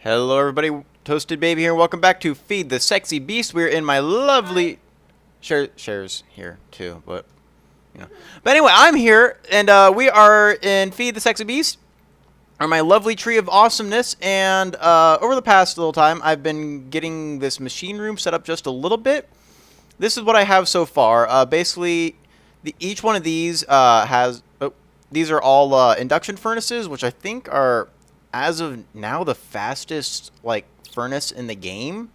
Hello everybody, Toasted Baby here. Welcome back to Feed the Sexy Beast. We're in my lovely... Shares here too, but... But anyway, I'm here, and we are in Feed the Sexy Beast, or my lovely tree of awesomeness, and over the past little time, I've been getting this machine room set up just a little bit. This is what I have so far. Basically, each one of these has... these are all induction furnaces, which I think are, as of now, the fastest, furnace in the game.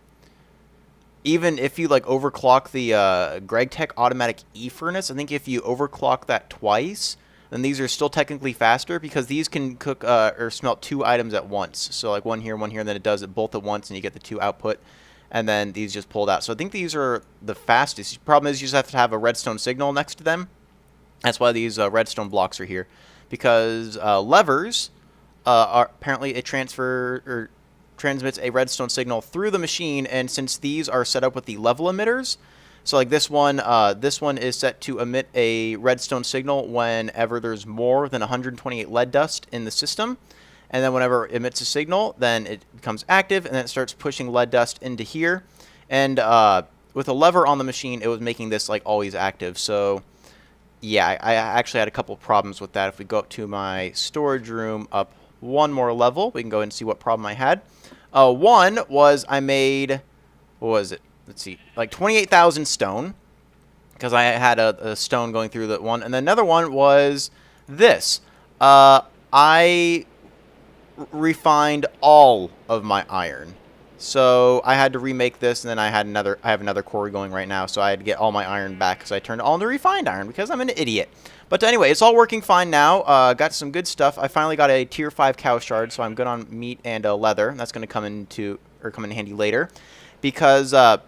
Even if you, overclock the GregTech automatic E-furnace, I think if you overclock that twice, then these are still technically faster, because these can cook or smelt 2 items at once. So, one here, and then it does it both at once, and you get the 2 output, and then these just pulled out. So I think these are the fastest. The problem is you just have to have a redstone signal next to them. That's why these redstone blocks are here, because levers are apparently it transmits a redstone signal through the machine, and since these are set up with the level emitters, so like this one is set to emit a redstone signal whenever there's more than 128 lead dust in the system, and then whenever it emits a signal, then it becomes active, and then it starts pushing lead dust into here, and with a lever on the machine, it was making this always active. So yeah, I actually had a couple problems with that. If we go up to my storage room up one more level, we can go ahead and see what problem I had. One was I made, what was it? Let's see, 28,000 stone, because I had a stone going through that one. And then another one was this. I refined all of my iron. So I had to remake this, and then I have another quarry going right now, so I had to get all my iron back because I turned it all into refined iron because I'm an idiot. But anyway, it's all working fine now. Got some good stuff. I finally got a tier 5 cow shard, so I'm good on meat and leather. That's going to come in handy later, because right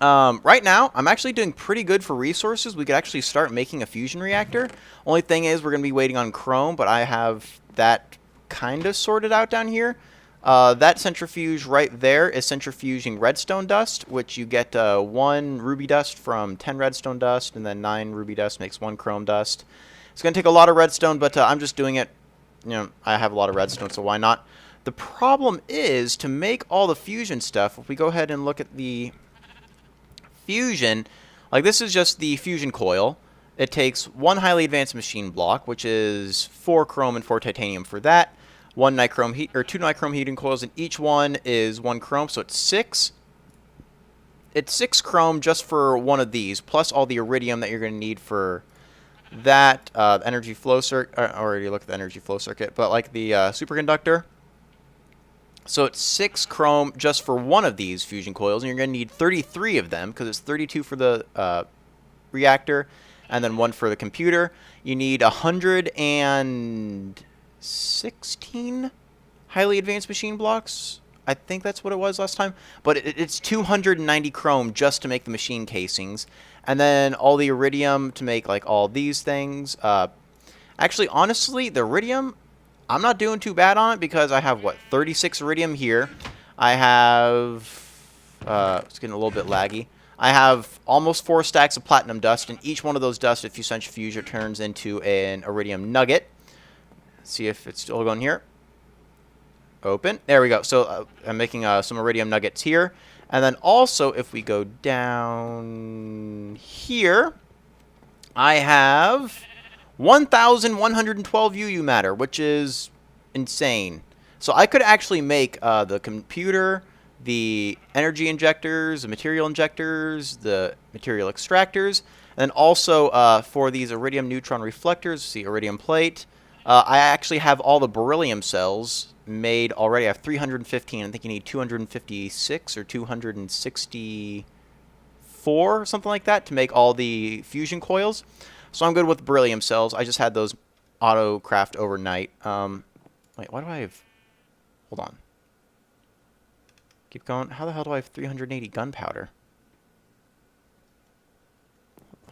now I'm actually doing pretty good for resources. We could actually start making a fusion reactor. Only thing is we're going to be waiting on chrome, but I have that kind of sorted out down here. That centrifuge right there is centrifuging redstone dust, which you get 1 ruby dust from 10 redstone dust, and then 9 ruby dust makes 1 chrome dust. It's going to take a lot of redstone, but I'm just doing it. I have a lot of redstone, so why not? The problem is, to make all the fusion stuff, if we go ahead and look at the fusion, this is just the fusion coil. It takes 1 highly advanced machine block, which is 4 chrome and 4 titanium for that. 2 nichrome heating coils, and each one is 1 chrome, so it's 6. It's 6 chrome just for one of these, plus all the iridium that you're going to need for that energy flow circuit. I already looked at the energy flow circuit, but the superconductor. So it's 6 chrome just for one of these fusion coils, and you're going to need 33 of them, because it's 32 for the reactor, and then 1 for the computer. You need 116 highly advanced machine blocks. I think that's what it was last time. But it's 290 chrome just to make the machine casings. And then all the iridium to make all these things. Actually, honestly, the iridium, I'm not doing too bad on it, because I have, 36 iridium here. I have... it's getting a little bit laggy. I have almost 4 stacks of platinum dust, and each one of those dust, if you centrifuge it, turns into an iridium nugget. See if it's still going here. Open. There we go. So I'm making some iridium nuggets here. And then also, if we go down here, I have 1,112 UU matter, which is insane. So I could actually make the computer, the energy injectors, the material injectors, the material extractors, and then also for these iridium neutron reflectors, see iridium plate. I actually have all the beryllium cells made already. I have 315. I think you need 256 or 264, something like that, to make all the fusion coils. So I'm good with beryllium cells. I just had those auto craft overnight. Wait, why do I have... Hold on. Keep going. How the hell do I have 380 gunpowder?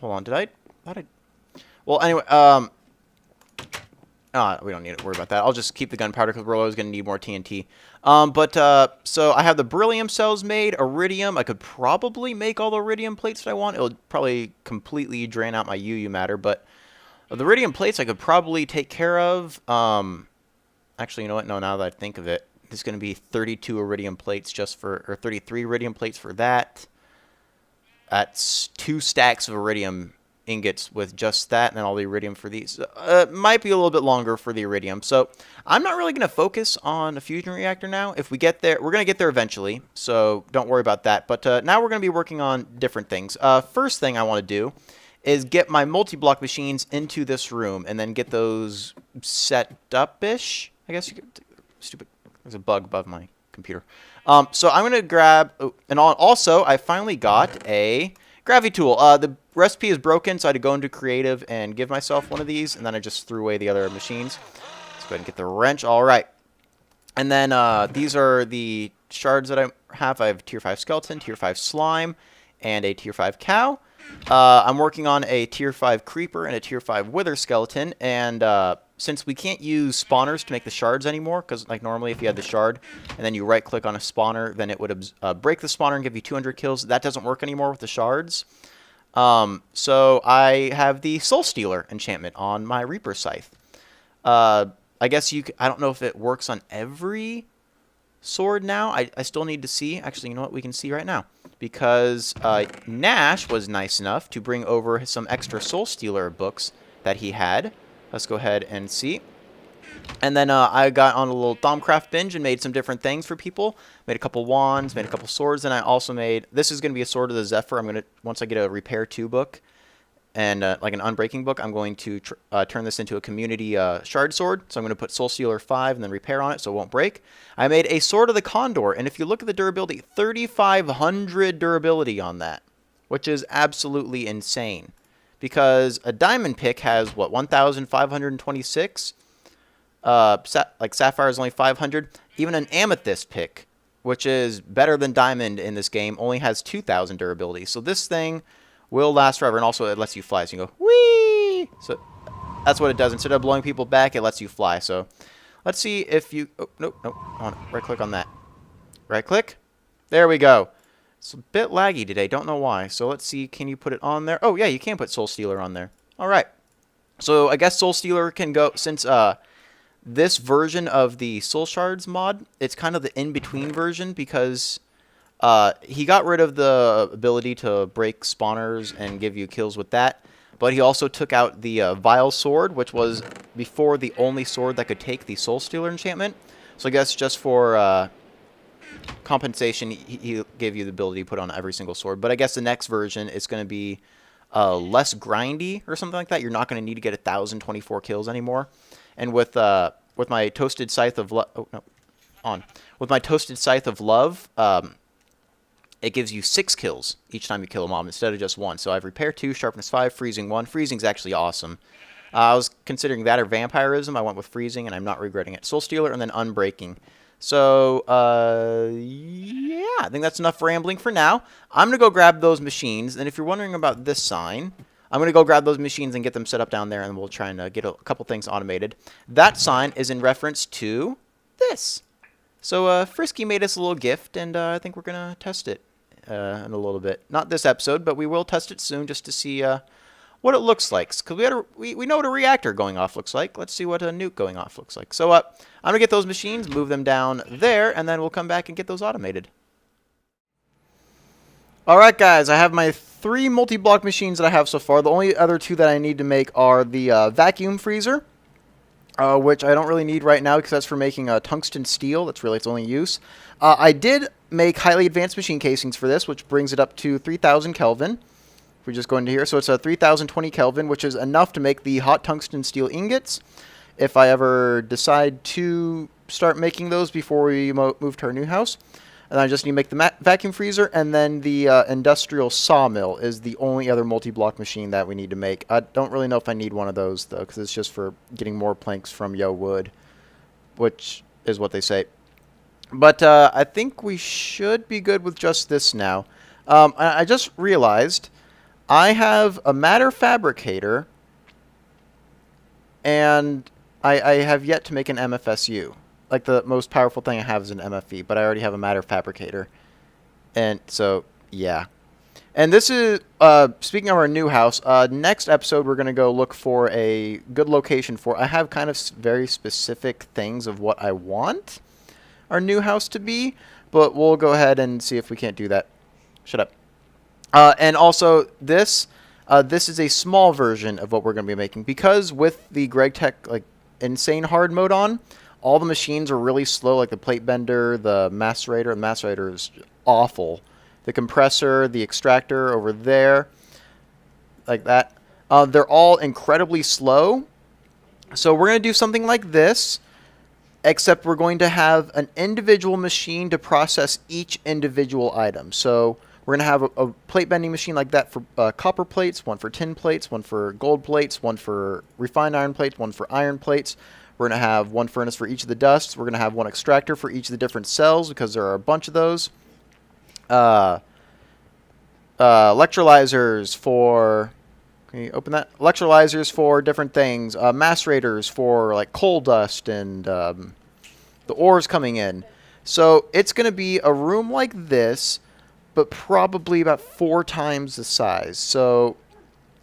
Hold on. Did I... Well, anyway, we don't need to worry about that. I'll just keep the gunpowder, because we're always going to need more TNT. So I have the beryllium cells made, iridium. I could probably make all the iridium plates that I want. It would probably completely drain out my UU matter, but the iridium plates I could probably take care of. Actually, you know what? No, now that I think of it, There's going to be 32 iridium plates just for, or 33 iridium plates for that. That's 2 stacks of iridium ingots with just that, and then all the iridium for these. Might be a little bit longer for the iridium. So I'm not really going to focus on a fusion reactor now. If we get there, we're going to get there eventually, so don't worry about that. But now we're going to be working on different things. First thing I want to do is get my multi-block machines into this room and then get those set up-ish. I guess you could, stupid, there's a bug above my computer. So I'm going to grab, and also I finally got a gravity tool. The recipe is broken, so I had to go into creative and give myself one of these, and then I just threw away the other machines. Let's go ahead and get the wrench. All right. And then these are the shards that I have. I have a tier 5 skeleton, tier 5 slime, and a tier 5 cow. I'm working on a tier 5 creeper and a tier 5 wither skeleton, and since we can't use spawners to make the shards anymore, because like normally if you had the shard and then you right click on a spawner, then it would break the spawner and give you 200 kills. That doesn't work anymore with the shards. So I have the Soul Stealer enchantment on my Reaper Scythe. I guess I don't know if it works on every sword now. I still need to see. Actually, you know what? We can see right now. Because Nash was nice enough to bring over some extra Soul Stealer books that he had. Let's go ahead and see. And then I got on a little Thaumcraft binge and made some different things for people. Made a couple wands, made a couple swords, and I also made... This is going to be a Sword of the Zephyr. I'm going to, once I get a Repair 2 book and like an Unbreaking book, I'm going to turn this into a community shard sword. So I'm going to put Soul Stealer 5 and then Repair on it so it won't break. I made a Sword of the Condor, and if you look at the durability, 3,500 durability on that, which is absolutely insane. Because a diamond pick has, what, 1,526? Like Sapphire is only 500. Even an amethyst pick, which is better than diamond in this game, only has 2,000 durability. So this thing will last forever, and also it lets you fly. So you can go, whee! So that's what it does. Instead of blowing people back, it lets you fly. So let's see if you... Oh, nope, nope. Right-click on that. Right-click. There we go. It's a bit laggy today. Don't know why. So let's see. Can you put it on there? Oh, yeah, you can put Soul Stealer on there. All right. So I guess Soul Stealer can go... Since this version of the Soul Shards mod, it's kind of the in-between version because he got rid of the ability to break spawners and give you kills with that. But he also took out the Vile Sword, which was before the only sword that could take the Soul Stealer enchantment. So I guess just for compensation, he gave you the ability to put on every single sword. But I guess the next version is going to be less grindy or something like that. You're not going to need to get 1,024 kills anymore. And with my Toasted Scythe of Love, oh no, on. With my Toasted Scythe of Love, it gives you 6 kills each time you kill a mob instead of just 1. So I have Repair 2, Sharpness 5, Freezing 1. Freezing's actually awesome. I was considering that or Vampirism. I went with Freezing, and I'm not regretting it. Soul Stealer and then Unbreaking. So, yeah, I think that's enough rambling for now. I'm going to go grab those machines, and if you're wondering about this sign, I'm going to go grab those machines and get them set up down there, and we'll try and get a couple things automated. That sign is in reference to this. So, Frisky made us a little gift, and I think we're going to test it in a little bit. Not this episode, but we will test it soon just to see what it looks like. Because we know what a reactor going off looks like. Let's see what a nuke going off looks like. So, I'm going to get those machines, move them down there, and then we'll come back and get those automated. Alright guys, I have my 3 multi-block machines that I have so far. The only other 2 that I need to make are the vacuum freezer, which I don't really need right now because that's for making tungsten steel. That's really its only use. I did make highly advanced machine casings for this, which brings it up to 3,000 Kelvin. If we just go into here, so it's a 3,020 Kelvin, which is enough to make the hot tungsten steel ingots. If I ever decide to start making those before we move to our new house. And I just need to make the vacuum freezer, and then the industrial sawmill is the only other multi-block machine that we need to make. I don't really know if I need one of those, though, because it's just for getting more planks from Yo Wood, which is what they say. But I think we should be good with just this now. I just realized I have a matter fabricator, and I have yet to make an MFSU. Like, the most powerful thing I have is an MFE, but I already have a matter fabricator. And so, yeah. And this is, speaking of our new house, next episode we're going to go look for a good location for... I have kind of very specific things of what I want, our new house to be, but we'll go ahead and see if we can't do that. Shut up. And also this is a small version of what we're going to be making, because with the GregTech like insane hard mode on, all the machines are really slow, like the plate bender, the macerator. The macerator is awful. The compressor, the extractor over there, like that. They're all incredibly slow. So we're going to do something like this, except we're going to have an individual machine to process each individual item. So we're going to have a plate bending machine like that for copper plates, one for tin plates, one for gold plates, one for refined iron plates, one for iron plates. We're going to have one furnace for each of the dusts. We're going to have one extractor for each of the different cells, because there are a bunch of those. Electrolyzers for... Can you open that? Electrolyzers for different things. Macerators for like coal dust and the ores coming in. So it's going to be a room like this, but probably about 4 times the size. So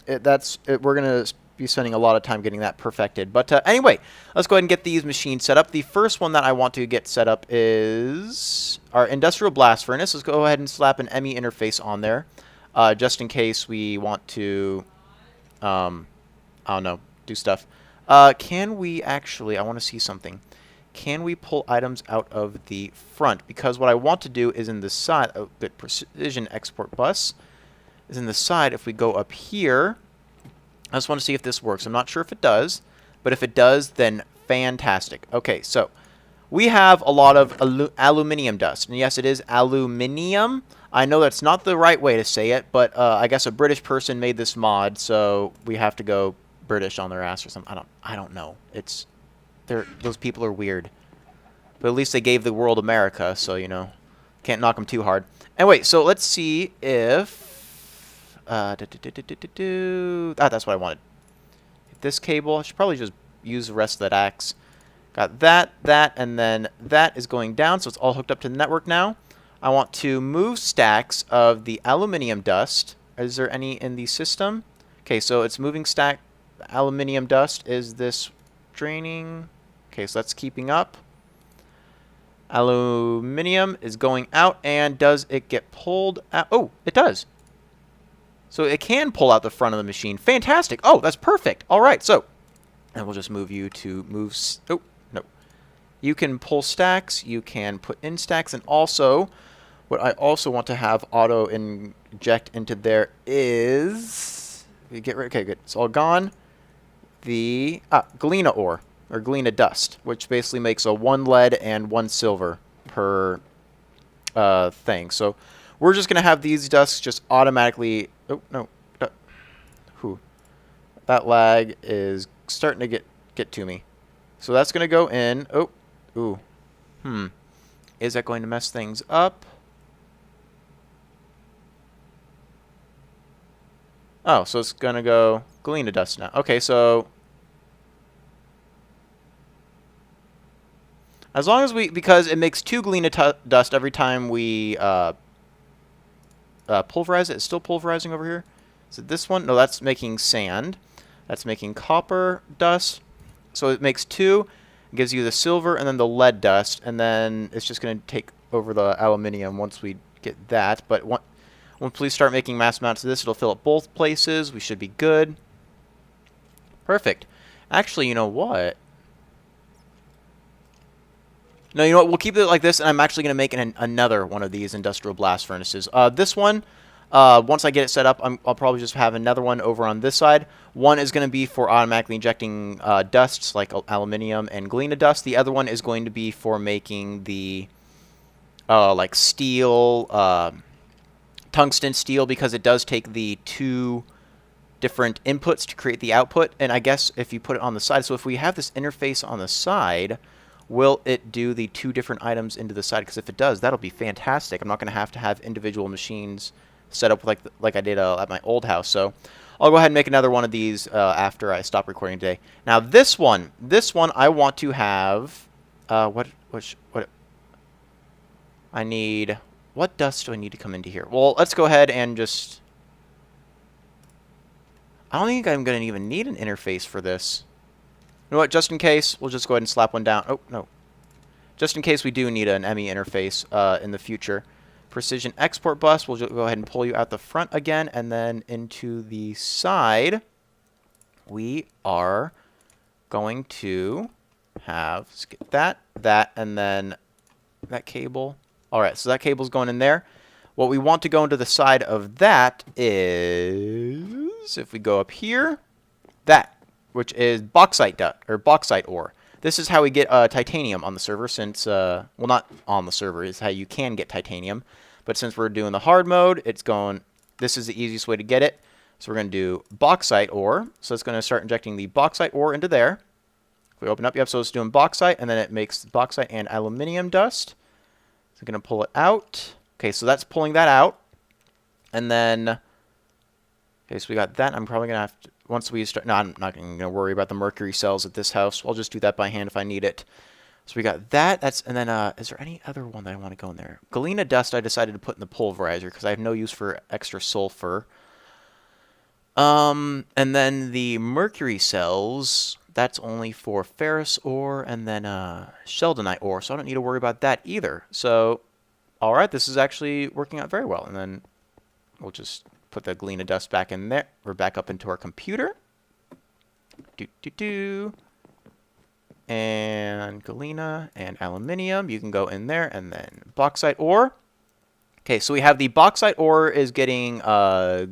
we're going to be spending a lot of time getting that perfected. But anyway, let's go ahead and get these machines set up. The first one that I want to get set up is our industrial blast furnace. Let's go ahead and slap an ME interface on there, just in case we want to... I don't know, do stuff. Can we actually, I want to see something. Can we pull items out of the front? Because what I want to do is in the side, oh, good, precision export bus, is in the side. If we go up here, I just want to see if this works. I'm not sure if it does, but if it does, then fantastic. Okay, so we have a lot of aluminium dust. And yes, it is aluminium. I know that's not the right way to say it, but I guess a British person made this mod, so we have to go British on their ass or something. I don't know. Those people are weird. But at least they gave the world America, so, you know, can't knock them too hard. Anyway, so let's see if... that's what I wanted. This cable, I should probably just use the rest of that axe. Got that, and then that is going down, so it's all hooked up to the network now. I want to move stacks of the aluminium dust. Is there any in the system? Okay, so it's moving stack. The aluminium dust. Is this draining? Okay, so that's keeping up. Aluminium is going out, and does it get pulled out? Oh, it does. So it can pull out the front of the machine. Fantastic. Oh, that's perfect. All right, so, and we'll just move you to move. Oh, no. You can pull stacks. You can put in stacks, and also... What I also want to have auto inject into there is... Okay, good. It's all gone. The galena ore, or galena dust, which basically makes a 1 lead and 1 silver per thing. So we're just going to have these dusts just automatically... Oh, no. That lag is starting to get to me. So that's going to go in. Oh, ooh. Is that going to mess things up? Oh, so it's going to go galena dust now. Okay, so... As long as we... Because it makes 2 galena dust every time we pulverize it. It's still pulverizing over here. Is it this one? No, that's making sand. That's making copper dust. So it makes 2. It gives you the silver and then the lead dust. And then it's just going to take over the aluminium once we get that. But... Once we start making mass amounts of this, it'll fill up both places. We should be good. Perfect. Actually, you know what? No, you know what? We'll keep it like this, and I'm actually going to make another one of these industrial blast furnaces. This one, once I get it set up, I'll probably just have another one over on this side. One is going to be for automatically injecting dusts like aluminium and galena dust. The other one is going to be for making the like steel... tungsten steel, because it does take the 2 different inputs to create the output. And I guess if you put it on the side, so if we have this interface on the side, will it do the 2 different items into the side? Because if it does, that'll be fantastic. I'm not going to have individual machines set up like I did at my old house. So I'll go ahead and make another one of these after I stop recording today. Now this one I want to have what I need. What dust do I need to come into here? Well, let's go ahead and just... I don't think I'm going to even need an interface for this. You know what? Just in case, we'll just go ahead and slap one down. Oh, no. just in case we do need an ME interface in the future. Precision export bus, we'll go ahead and pull you out the front again, and then into the side, we are going to have, skip that, and then that cable. All right, so that cable's going in there. What we want to go into the side of that is, if we go up here, that, which is bauxite ore. This is how we get titanium on the server since, well, not on the server, is how you can get titanium. But since we're doing the hard mode, it's going, this is the easiest way to get it. So we're going to do bauxite ore. So it's going to start injecting the bauxite ore into there. If we open up, yep, so it's doing bauxite, and then it makes bauxite and aluminium dust. So we're going to pull it out. Okay, so that's pulling that out. And then, okay, so we got that. I'm probably going to have to, once we start, no, I'm not going to worry about the mercury cells at this house. I'll just do that by hand if I need it. So we got that. That's, and then, is there any other one that I want to go in there? Galena dust I decided to put in the pulverizer because I have no use for extra sulfur. And then the mercury cells, that's only for ferrous ore and then sheldonite ore, so I don't need to worry about that either. So, all right, this is actually working out very well. And then we'll just put the Galena dust back in there. We're back up into our computer. And Galena and aluminium, you can go in there, and then bauxite ore. Okay, so we have the bauxite ore is getting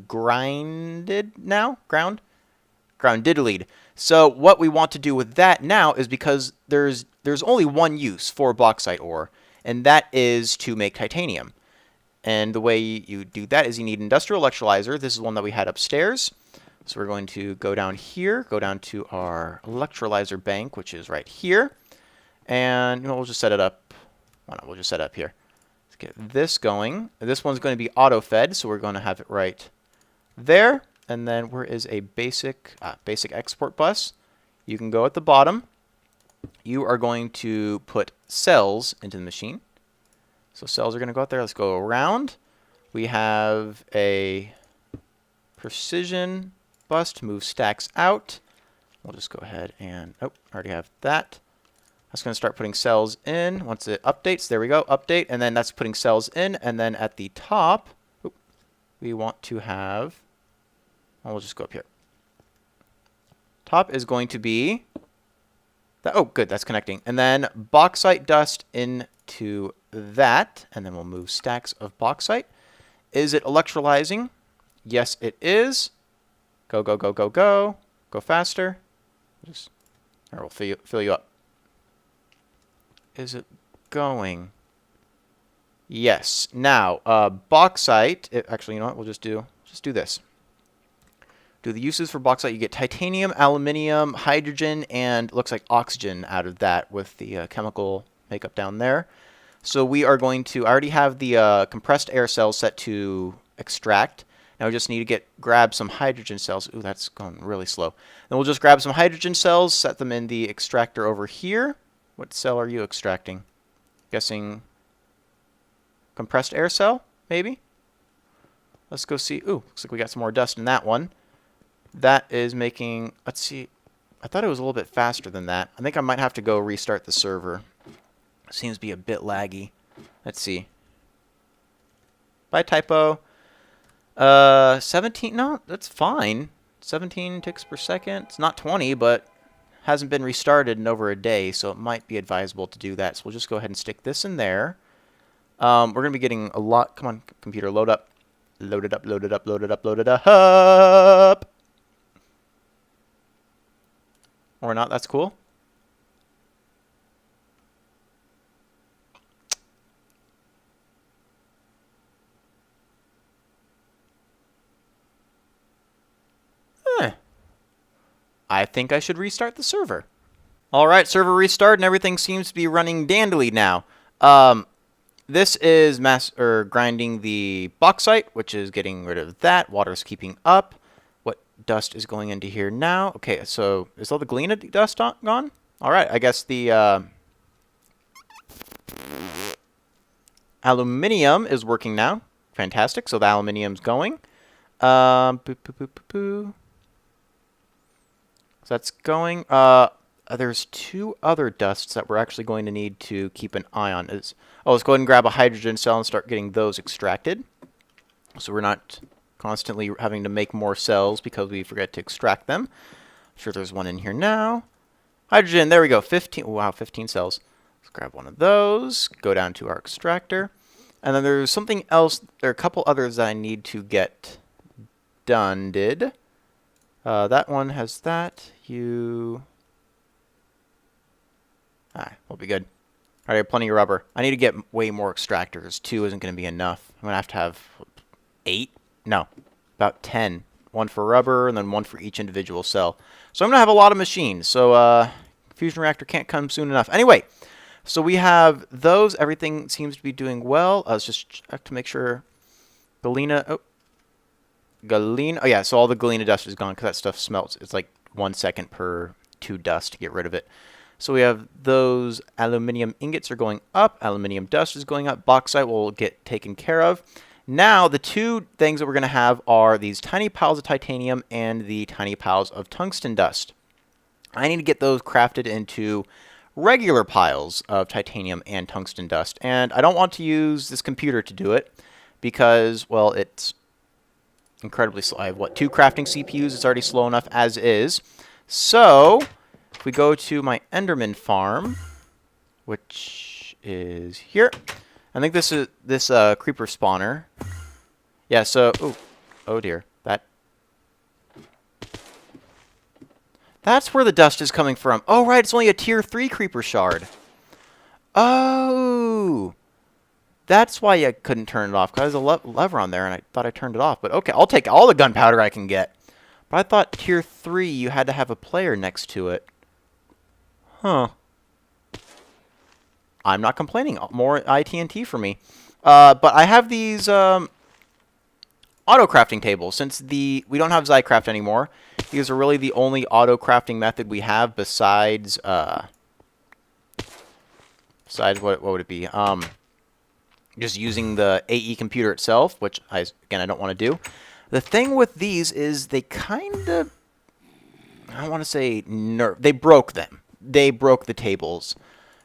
grinded now, grounded. So what we want to do with that now is, because there's only one use for bauxite ore, and that is to make titanium. And the way you do that is you need industrial electrolyzer. This is one that we had upstairs. So we're going to go down here, go down to our electrolyzer bank, which is right here. And we'll just set it up. Why not? We'll just set it up here. Let's get this going. This one's going to be auto-fed, so we're going to have it right there. And then where is a basic export bus? You can go at the bottom. You are going to put cells into the machine. So cells are going to go out there. Let's go around. We have a precision bus to move stacks out. We'll just go ahead and, oh, I already have that. That's going to start putting cells in. Once it updates, there we go, update. And then that's putting cells in. And then at the top, we want to have, well, we'll just go up here. Top is going to be, that, oh, good, that's connecting. And then bauxite dust into that. And then we'll move stacks of bauxite. Is it electrolyzing? Yes, it is. Go, go, go, go, go. Go faster. Just, or we'll fill you up. Is it going? Yes. Now, bauxite. Actually, you know what? We'll just do this. Do the uses for bauxite. You get titanium, aluminium, hydrogen, and looks like oxygen out of that with the chemical makeup down there. So we are going to, I already have the compressed air cells set to extract. Now we just need to grab some hydrogen cells. Ooh, that's going really slow. Then we'll just grab some hydrogen cells, set them in the extractor over here. What cell are you extracting? Guessing compressed air cell, maybe? Let's go see. Ooh, looks like we got some more dust in that one. That is making, let's see. I thought it was a little bit faster than that. I think I might have to go restart the server. Seems to be a bit laggy. Let's see. By typo. 17, no, that's fine. 17 ticks per second. It's not 20, but hasn't been restarted in over a day, so it might be advisable to do that. So we'll just go ahead and stick this in there. We're going to be getting a lot. Come on, computer, load up. Load it up, load it up, load it up, load it up. Or not, that's cool. I think I should restart the server. All right, server restart, and everything seems to be running dandily now. This is grinding the bauxite, which is getting rid of that. Water's keeping up. What dust is going into here now? Okay, so is all the Galena dust gone? All right, I guess the aluminium is working now. Fantastic, so the aluminium's going. So that's going. there's two other dusts that we're actually going to need to keep an eye on. Let's go ahead and grab a hydrogen cell and start getting those extracted. So we're not constantly having to make more cells because we forget to extract them. I'm sure there's one in here now. Hydrogen, there we go. 15. Wow, 15 cells. Let's grab one of those. Go down to our extractor. And then there's something else. There are a couple others that I need to get done. That one has that. Alright, we'll be good. Alright, I have plenty of rubber. I need to get way more extractors. 2 isn't going to be enough. I'm going to have 8? No, about 10. 1 for rubber, and then 1 for each individual cell. So I'm going to have a lot of machines. So fusion reactor can't come soon enough. Anyway, so we have those. Everything seems to be doing well. Let's just check to make sure. Galena. Oh, yeah, so all the galena dust is gone because that stuff smelts. It's like 1 second per 2 dust to get rid of it. So we have those aluminum ingots are going up. Aluminum dust is going up. Bauxite will get taken care of. Now, the 2 things that we're going to have are these tiny piles of titanium and the tiny piles of tungsten dust. I need to get those crafted into regular piles of titanium and tungsten dust. And I don't want to use this computer to do it because, well, it's incredibly slow. I have, 2 crafting CPUs. It's already slow enough as is. So, if we go to my Enderman farm, which is here. I think this is creeper spawner. Yeah, so oh dear. That's where the dust is coming from. Oh right, it's only a tier 3 creeper shard. Oh. That's why I couldn't turn it off, because there's a lever on there and I thought I turned it off. But okay, I'll take all the gunpowder I can get. But I thought tier 3 you had to have a player next to it. Huh. I'm not complaining. More IT&T for me. But I have these auto crafting tables. Since we don't have Zycraft anymore, these are really the only auto crafting method we have besides what would it be? Just using the AE computer itself, which I don't want to do. The thing with these is they kind of, I don't want to say they broke them. They broke the tables.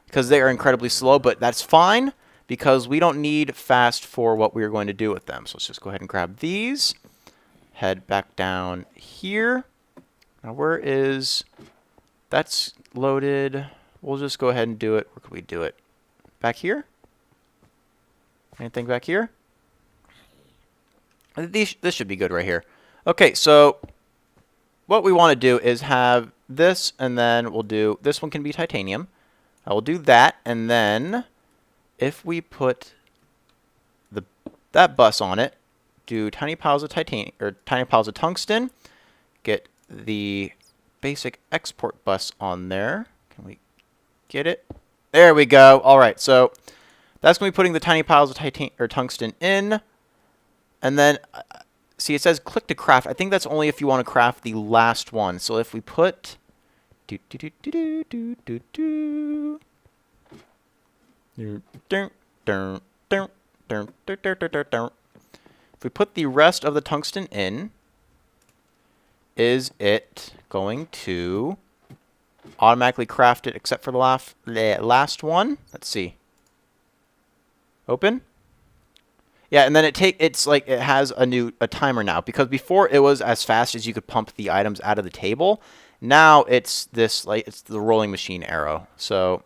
Because they are incredibly slow, but that's fine because we don't need fast for what we're going to do with them. So let's just go ahead and grab these. Head back down here. Now that's loaded. We'll just go ahead and do it. Where could we do it? Back here? Anything back here? This should be good right here. Okay, so what we want to do is have this, and then we'll do, this one can be titanium. I will do that, and then if we put that bus on it, do tiny piles of titanium or tiny piles of tungsten, get the basic export bus on there. Can we get it? There we go. All right, so that's going to be putting the tiny piles of tungsten in, and then see it says click to craft. I think that's only if you want to craft the last one. So if we put if we put the rest of the tungsten in, is it going to automatically craft it except for the last one? Let's see. Open. Yeah, and then it's like it has a timer now, because before it was as fast as you could pump the items out of the table. Now it's this, like, it's the rolling machine arrow. So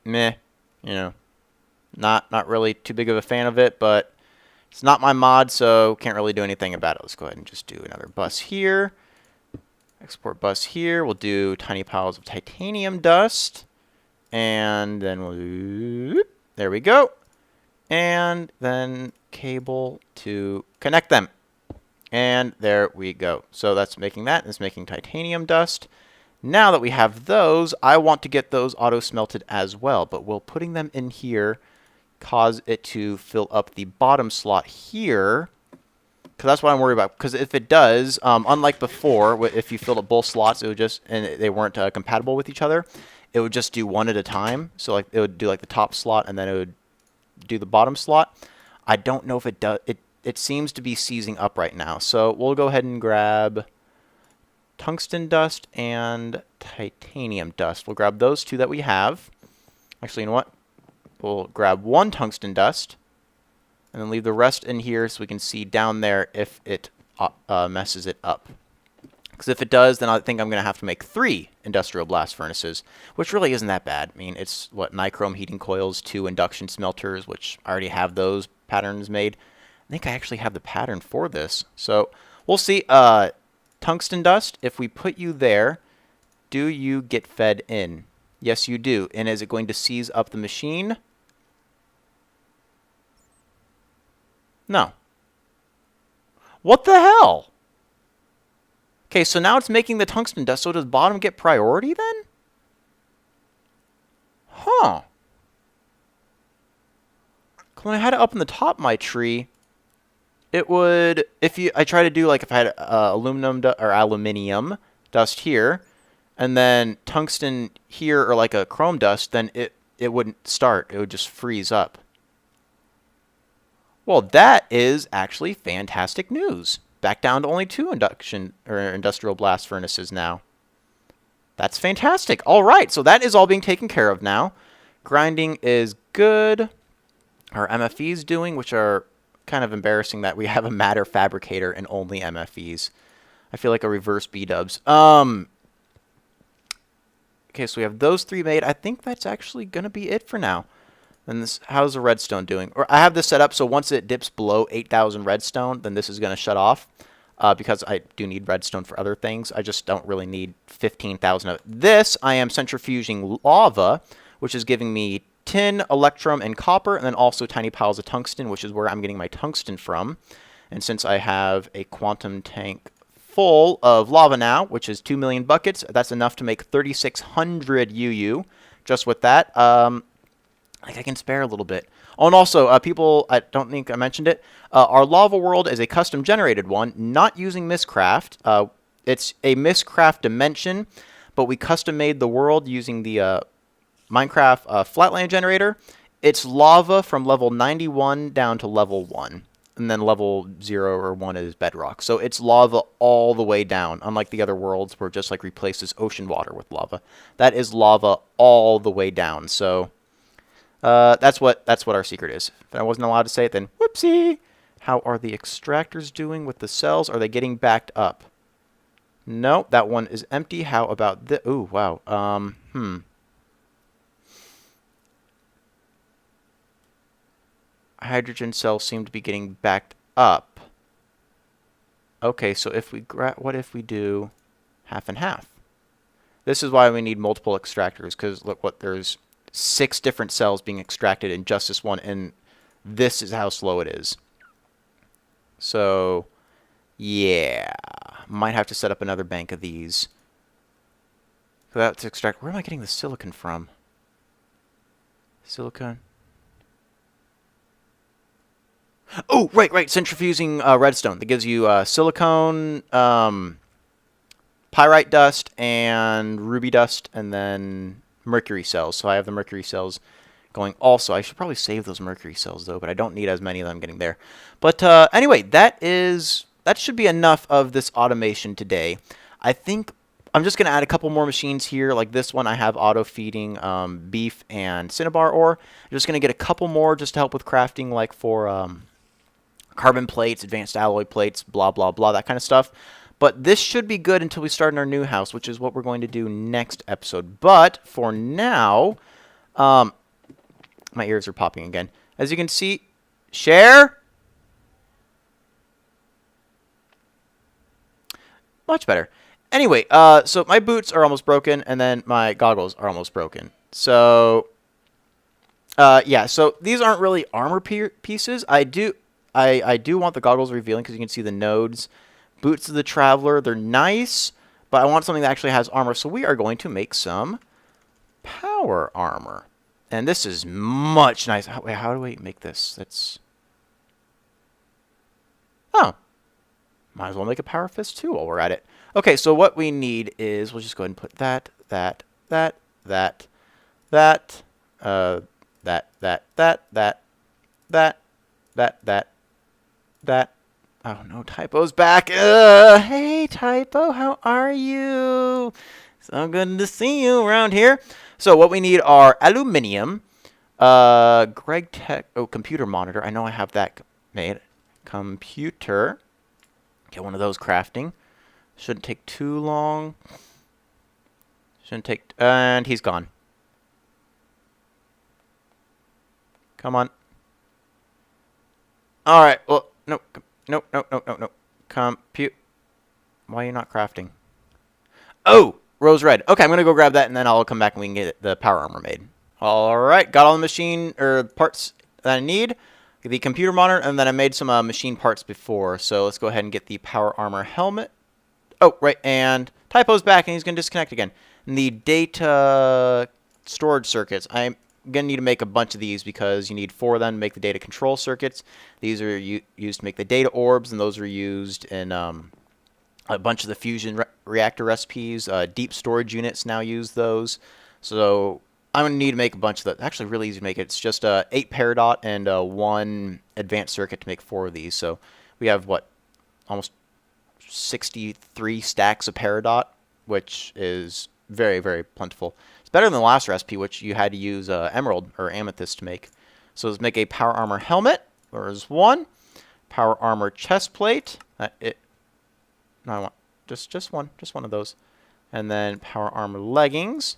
meh, not really too big of a fan of it, but it's not my mod, so can't really do anything about it. Let's go ahead and just do another bus here. Export bus here. We'll do tiny piles of titanium dust, and then we'll do, there we go. And then cable to connect them. And there we go. So that's making that. It's making titanium dust. Now that we have those, I want to get those auto smelted as well. But will putting them in here cause it to fill up the bottom slot here? Because that's what I'm worried about. Because if it does, unlike before, if you filled up both slots, it would just, and they weren't compatible with each other, it would just do one at a time. So like it would do like the top slot, and then it would do the bottom slot. I don't know if it does. It seems to be seizing up right now. So we'll go ahead and grab tungsten dust and titanium dust. We'll grab those two that we have. Actually, you know what? We'll grab one tungsten dust and then leave the rest in here so we can see down there if it messes it up. Because if it does, then I think I'm going to have to make 3 industrial blast furnaces, which really isn't that bad. I mean, it's what, nichrome heating coils, 2 induction smelters, which I already have those patterns made. I think I actually have the pattern for this. So we'll see. Tungsten dust, if we put you there, do you get fed in? Yes, you do. And is it going to seize up the machine? No. What the hell? Okay, so now it's making the tungsten dust, so does bottom get priority then? Huh. When I had it up in the top of my tree, it would, I try to do, like, if I had aluminium dust here, and then tungsten here, or like a chrome dust, then it wouldn't start. It would just freeze up. Well, that is actually fantastic news. Back down to only 2 industrial blast furnaces now. That's fantastic. All right, so that is all being taken care of now. Grinding is good. Our MFE's doing, which are kind of embarrassing that we have a matter fabricator and only MFEs. I feel like a reverse B-dubs. Okay, so we have those 3 made. I think that's actually going to be it for now. And this, how's the redstone doing? Or I have this set up so once it dips below 8,000 redstone, then this is going to shut off. Because I do need redstone for other things. I just don't really need 15,000 of it. This, I am centrifuging lava, which is giving me tin, electrum, and copper, and then also tiny piles of tungsten, which is where I'm getting my tungsten from. And since I have a quantum tank full of lava now, which is 2 million buckets, that's enough to make 3,600 UU. Just with that, I can spare a little bit. Oh, and also, people, I don't think I mentioned it, our lava world is a custom generated one, not using Mistcraft. It's a Mistcraft dimension, but we custom made the world using the Minecraft flatland generator. It's lava from level 91 down to level 1. And then level 0 or 1 is bedrock. So it's lava all the way down, unlike the other worlds where it just like replaces ocean water with lava. That is lava all the way down. So that's what our secret is. If I wasn't allowed to say it, then whoopsie. How are the extractors doing with the cells? Are they getting backed up? No, that one is empty. How about the? Ooh, wow. Hydrogen cells seem to be getting backed up. Okay, so if we what if we do half and half? This is why we need multiple extractors, because look what there's 6 different cells being extracted in just this one, and this is how slow it is. So, yeah, might have to set up another bank of these. So that's extract. Where am I getting the silicon from? Silicon. Oh, right. Centrifuging redstone. That gives you silicone, pyrite dust, and ruby dust, and then mercury cells. So I have the mercury cells going also. I should probably save those mercury cells, though, but I don't need as many as I'm getting there. But anyway, that should be enough of this automation today. I think I'm just going to add a couple more machines here. Like this one, I have auto-feeding beef and cinnabar ore. I'm just going to get a couple more just to help with crafting, like for carbon plates, advanced alloy plates, blah, blah, blah, that kind of stuff. But this should be good until we start in our new house, which is what we're going to do next episode. But for now, my ears are popping again. As you can see, share. Much better. Anyway, so my boots are almost broken, and then my goggles are almost broken. So, yeah, so these aren't really armor pieces. I do want the goggles revealing because you can see the nodes. Boots of the Traveler, they're nice, but I want something that actually has armor. So we are going to make some power armor. And this is much nice. Wait, how do we make this? Oh. Might as well make a power fist too while we're at it. Okay, so what we need is, we'll just go ahead and put that, that, Oh, no, Typo's back. Hey, Typo, how are you? So good to see you around here. So what we need are aluminium, Greg Tech, computer monitor. I know I have that made. Computer. Get one of those crafting. Shouldn't take too long. Shouldn't take, and he's gone. Come on. All right, well, no. Compute. Why are you not crafting? Oh, rose red. Okay, I'm going to go grab that, and then I'll come back and we can get the power armor made. All right, got all the machine or parts that I need. The computer monitor, and then I made some machine parts before. So let's go ahead and get the power armor helmet. Oh, right, and Typo's back, and he's going to disconnect again. And the data storage circuits. I'm going to need to make a bunch of these because you need 4 of them to make the data control circuits. These are used to make the data orbs, and those are used in a bunch of the fusion reactor recipes. Deep storage units now use those. So I'm going to need to make a bunch of that. Actually, really easy to make it. It's just 8 peridot and 1 advanced circuit to make 4 of these. So we have, what, almost 63 stacks of peridot, which is very, very plentiful. It's better than the last recipe, which you had to use emerald or amethyst to make. So let's make a power armor helmet. There's 1. Power armor chest plate. No, I want just one of those. And then power armor leggings.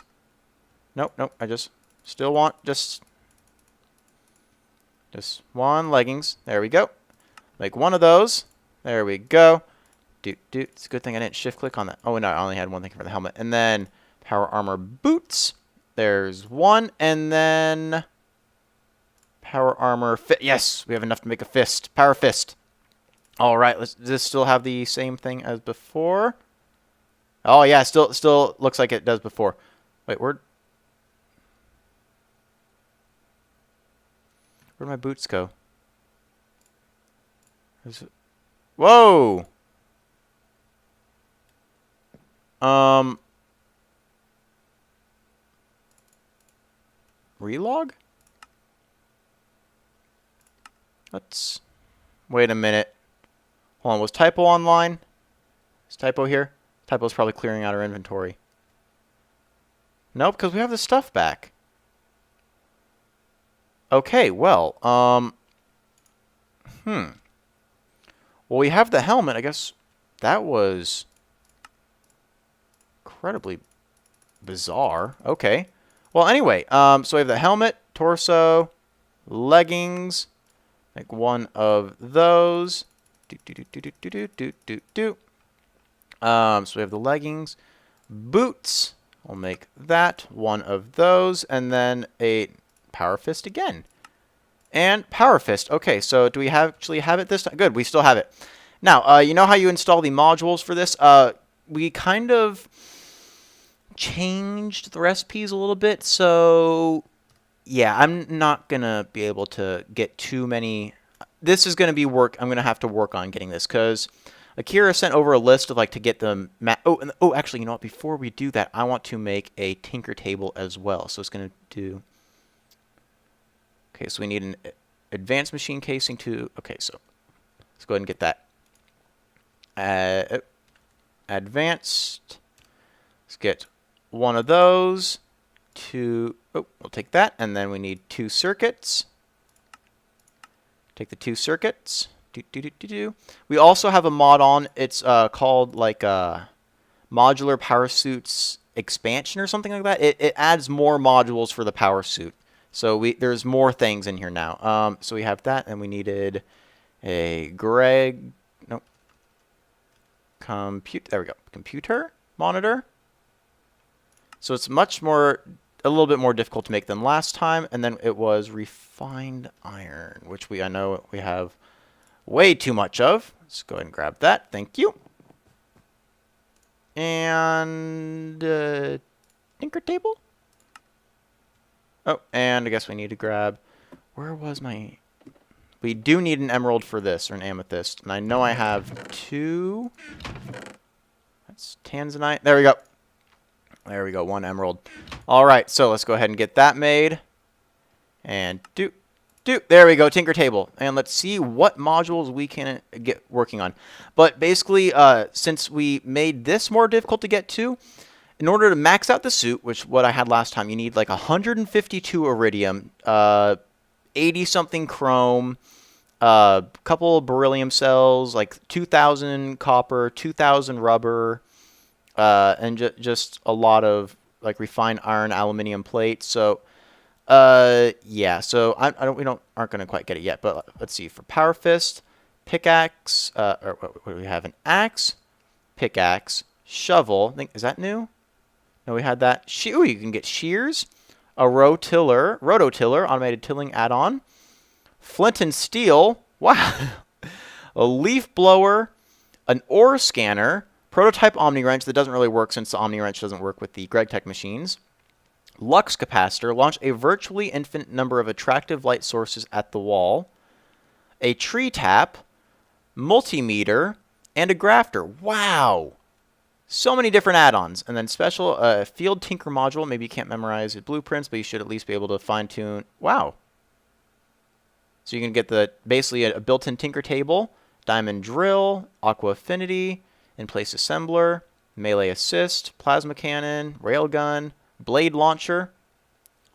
Nope. I just still want just 1 leggings. There we go. Make 1 of those. There we go. It's a good thing I didn't shift click on that. Oh no, I only had 1 thing for the helmet. And then power armor boots. There's 1, and then power armor fist. Yes, we have enough to make a fist. Power fist. All right, does this still have the same thing as before? Oh yeah, still looks like it does before. Wait, where'd my boots go? Whoa! Relog? Let's wait a minute. Hold on, was Typo online? Is Typo here? Typo's probably clearing out our inventory. Nope, because we have the stuff back. Okay, well, well, we have the helmet. I guess that was incredibly bizarre. Okay. Well, anyway, so we have the helmet, torso, leggings. Make 1 of those. So we have the leggings, boots. We'll make that 1 of those, and then a power fist again. And power fist. Okay, so do we actually have it this time? Good, we still have it. Now, you know how you install the modules for this? We kind of changed the recipes a little bit, so yeah, I'm not gonna be able to get too many. This is gonna be work. I'm gonna have to work on getting this because Akira sent over a list of to get the actually, you know what? Before we do that, I want to make a tinker table as well. So it's gonna do. Okay, so we need an advanced machine casing too. Okay, so let's go ahead and get that. Advanced. Let's get 1 of those. 2. Oh, we'll take that, and then we need 2 circuits. Take the 2 circuits. We also have a mod on. It's called modular power suits expansion or something like that. It adds more modules for the power suit. So there's more things in here now. So we have that, and we needed a there we go. Computer monitor. So it's a little bit more difficult to make than last time. And then it was refined iron, which I know we have way too much of. Let's go ahead and grab that. Thank you. And tinker table. Oh, and I guess we need to grab. Where was my? We do need an emerald for this, or an amethyst, and I know I have 2. That's tanzanite. There we go. There we go. 1 emerald. All right, so let's go ahead and get that made. And There we go, Tinker Table. And let's see what modules we can get working on. But basically, since we made this more difficult to get to, in order to max out the suit, which what I had last time, you need like 152 iridium, 80-something chrome, a couple of beryllium cells, like 2,000 copper, 2,000 rubber, and just a lot of like refined iron, aluminium plates. So, yeah. So aren't gonna quite get it yet. But let's see. For power fist, pickaxe, or what do we have? An axe, pickaxe, shovel. Is that new? No, we had that. Ooh, you can get shears, a rototiller, automated tilling add-on, flint and steel. Wow. A leaf blower, an ore scanner, prototype Omni wrench that doesn't really work since the Omni wrench doesn't work with the GregTech machines. Lux capacitor, launch a virtually infinite number of attractive light sources at the wall. A tree tap, multimeter, and a grafter. Wow. So many different add-ons. And then special field tinker module. Maybe you can't memorize it blueprints, but you should at least be able to fine-tune. Wow. So you can get basically a built-in tinker table, diamond drill, aqua affinity, in-place assembler, melee assist, plasma cannon, railgun, blade launcher,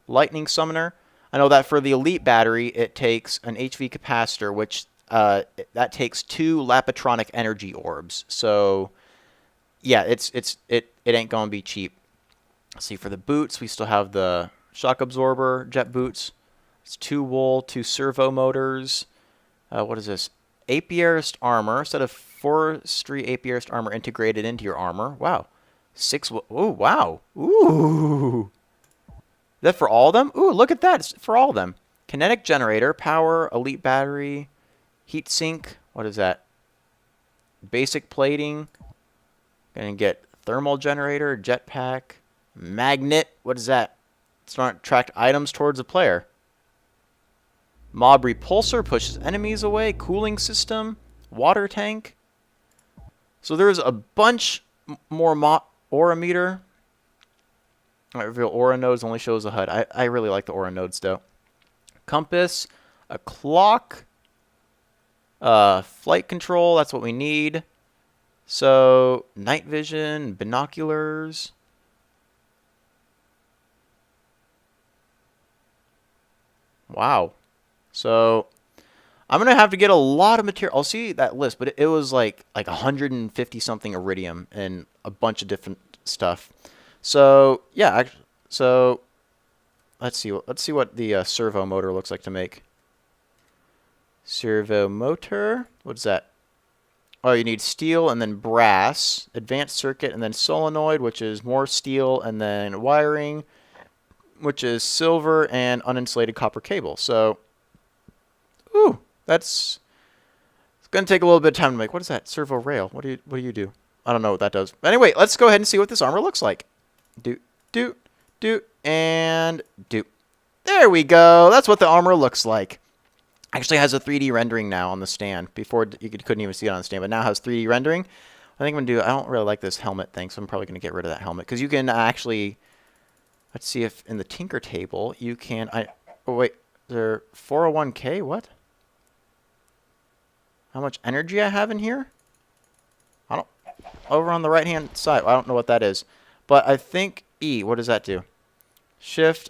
lightning summoner. I know that for the elite battery, it takes an HV capacitor, which that takes 2 Lapitronic energy orbs. So yeah, it ain't gonna be cheap. Let's see, for the boots, we still have the shock absorber jet boots. It's 2 wool, 2 servo motors. What is this? Apiarist armor. Instead of forestry apiarist armor integrated into your armor. Wow. 6. Oh, wow. Ooh. Is that for all of them? Ooh, look at that. It's for all of them. Kinetic generator, power, elite battery, heat sink. What is that? Basic plating. Gonna get thermal generator, jetpack, magnet. What is that? It's not attract items towards the player. Mob repulsor pushes enemies away. Cooling system, water tank. So there's a bunch more aura meter. I reveal aura nodes only shows the HUD. I really like the aura nodes though. Compass, a clock, flight control. That's what we need. So night vision, binoculars. Wow. So I'm gonna have to get a lot of material. I'll see that list, but it was like 150 something iridium and a bunch of different stuff. So yeah, so let's see what the servo motor looks like to make. Servo motor. What's that? Oh, you need steel and then brass, advanced circuit, and then solenoid, which is more steel, and then wiring, which is silver and uninsulated copper cable. So, ooh, it's gonna take a little bit of time to make. What is that? Servo rail. What do you do? I don't know what that does. But anyway, let's go ahead and see what this armor looks like. And do. There we go. That's what the armor looks like. Actually has a 3D rendering now on the stand. Before you couldn't even see it on the stand, but now has 3D rendering. I think I'm gonna do. I don't really like this helmet thing, so I'm probably gonna get rid of that helmet because you can actually. Let's see if in the Tinker table you can. Oh wait, there 401k. What? How much energy I have in here? I don't. Over on the right hand side. I don't know what that is, but I think E. What does that do? Shift.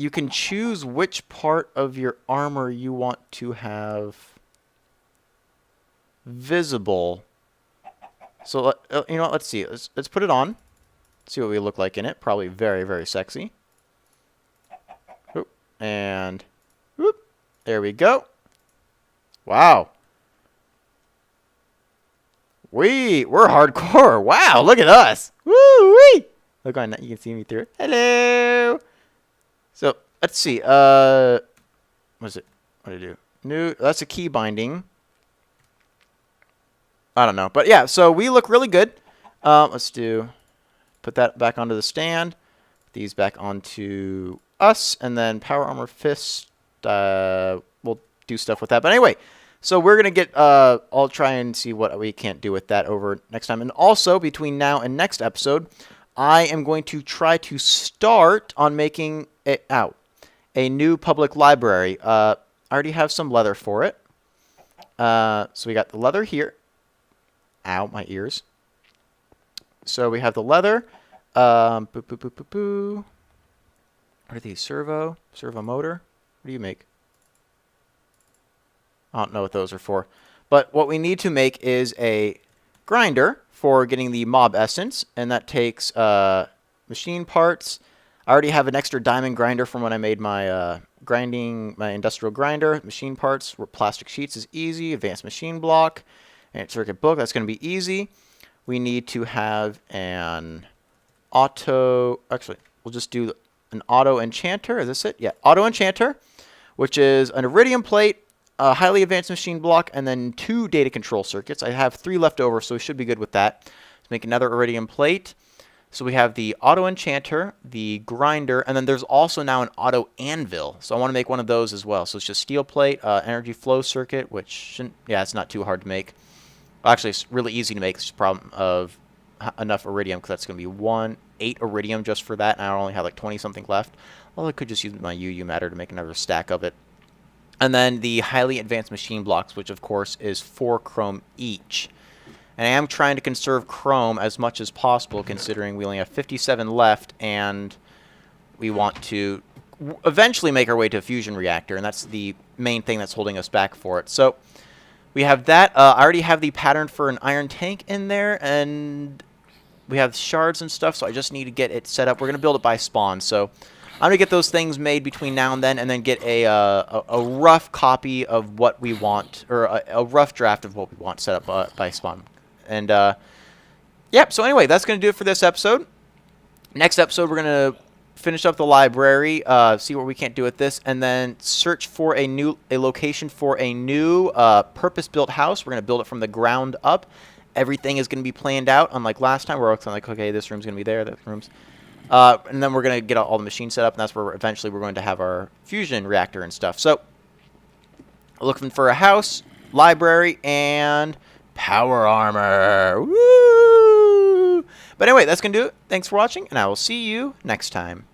You can choose which part of your armor you want to have visible. So, you know what? Let's see. Let's put it on. See what we look like in it. Probably very, very sexy. Oop, and whoop. There we go. Wow. We're hardcore. Wow, look at us. Woo-wee. Look on that. You can see me through it. Hello. So let's see. What is it? What did I do? New. That's a key binding. I don't know, but yeah. So we look really good. Let's put that back onto the stand. These back onto us, and then power armor fist. We'll do stuff with that. But anyway, so we're gonna get. I'll try and see what we can't do with that over next time, and also between now and next episode, I am going to try to start on making a new public library. I already have some leather for it. So we got the leather here. Ow, my ears. So we have the leather. What are these? Servo motor? What do you make? I don't know what those are for. But what we need to make is a grinder for getting the mob essence, and that takes machine parts. I already have an extra diamond grinder from when I made my my industrial grinder. Machine parts, plastic sheets is easy. Advanced machine block, and circuit book, that's going to be easy. We need to have an auto, actually, we'll just do an auto enchanter. Is this it? Yeah, auto enchanter, which is an iridium plate, a highly advanced machine block, and then 2 data control circuits. I have 3 left over, so we should be good with that. Let's make another iridium plate. So we have the auto enchanter, the grinder, and then there's also now an auto anvil. So I want to make one of those as well. So it's just steel plate, energy flow circuit, which shouldn't, yeah, it's not too hard to make. Actually, it's really easy to make. It's just a problem of enough iridium, because that's going to be 8 iridium just for that, and I only have like 20 something left. Well, I could just use my UU matter to make another stack of it. And then the highly advanced machine blocks, which of course is 4 chrome each. And I am trying to conserve chrome as much as possible, considering we only have 57 left, and we want to eventually make our way to a fusion reactor, and that's the main thing that's holding us back for it. So we have that. I already have the pattern for an iron tank in there, and we have shards and stuff, so I just need to get it set up. We're going to build it by spawn, so I'm going to get those things made between now and then get a rough copy of what we want, or a rough draft of what we want set up by spawn. And, yep, so anyway, that's going to do it for this episode. Next episode, we're going to finish up the library, see what we can't do with this, and then search for a location for a new purpose-built house. We're going to build it from the ground up. Everything is going to be planned out, unlike last time where it's like, okay, this room's going to be there, that room's... and then we're going to get all the machines set up, and that's where eventually we're going to have our fusion reactor and stuff. So, looking for a house, library, and power armor. Woo! But anyway, that's going to do it. Thanks for watching, and I will see you next time.